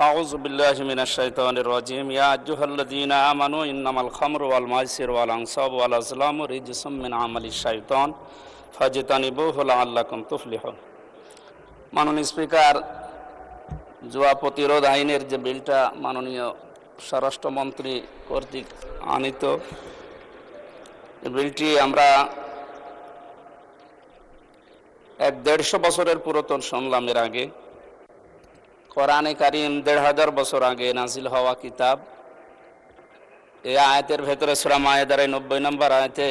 أعوذ بالله من الشيطان الرجيم يا أيها الذين آمنوا إنما الخمر والميسر والأنصاب والأزلام رجس من عمل الشيطان فاجتنبوه لعلكم تفلحون। মাননীয় স্পিকার, জুয়া প্রতিরোধ আইনের যে বিলটা মাননীয় স্বরাষ্ট্রমন্ত্রী কর্তৃক আনিত, এই বিলটি আমরা 150 বছরের পুরাতন শুনলাম। এর আগে কোরআনে কারিম 1500 বছর আগে নাজিল হওয়া কিতাব। এই আয়াতের ভেতরে সূরা মায়েদার 90 নম্বর আয়াতে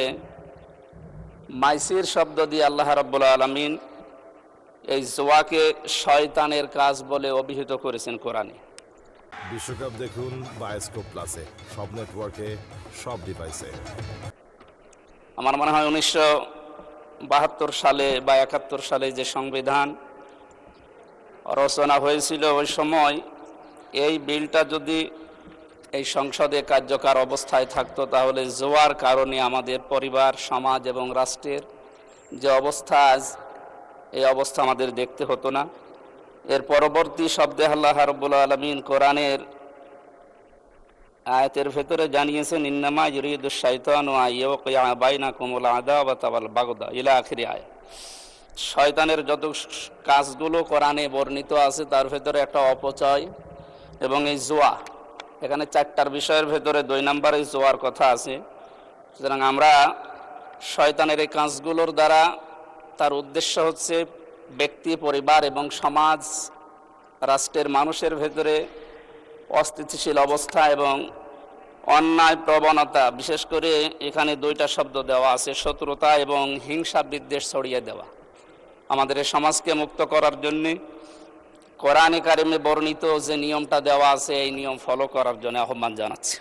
মাইসির শব্দ দিয়ে আল্লাহ রাব্বুল আলামিন এই জুয়াকে শয়তানের কাজ বলে অভিহিত করেছেন কোরআনে। বিশ্বকাপ দেখুন বায়োস্কোপ প্লাসে, সব নেটওয়ার্কে, সব ডিভাইসে। আমার মনে হয় 1972 সালে বা 71 সালে যে সংবিধান রচনা হয়েছিল, ওই সময় এই বিলটা যদি এই সংসদে কার্যকর অবস্থায় থাকতো, তাহলে জুয়ার কারণে আমাদের পরিবার, সমাজ এবং রাষ্ট্রের যে অবস্থা আজ, এই অবস্থা আমাদের দেখতে হতো না। এর পরবর্তী শব্দে আল্লাহ রাব্বুল আলামিন কোরআনের আয়াতের ভেতরে জানিয়েছেন, ইন্নামা ইউরিদুশ শাইতানু আইয়ুকিয়া বাইনাকুমুল আদাওয়াতা ওয়াল বাগদা ইলা আখিরি আয়াত। শয়তানের যত কাজগুলো কোরআনে বর্ণিত আছে, তার ভেতরে একটা অপচয় এবং এই জুয়া। এখানে 4টার বিষয়ের ভেতরে 2 নম্বরে জুয়ার কথা আছে। সুতরাং আমরা শয়তানের এই কাজগুলোর দ্বারা তার উদ্দেশ্য হচ্ছে ব্যক্তি, পরিবার এবং সমাজ, রাষ্ট্রের মানুষের ভেতরে অস্থিতিশীল অবস্থা এবং অন্যায় প্রবণতা, বিশেষ করে এখানে 2টা শব্দ দেওয়া আছে, শত্রুতা এবং হিংসা বিদ্বেষ ছড়িয়ে দেওয়া। আমাদের এই সমাজকে মুক্ত করার জন্যে কোরআনে কারিমে বর্ণিত যে নিয়মটা দেওয়া আছে, এই নিয়ম ফলো করার জন্য আহ্বান জানাচ্ছি।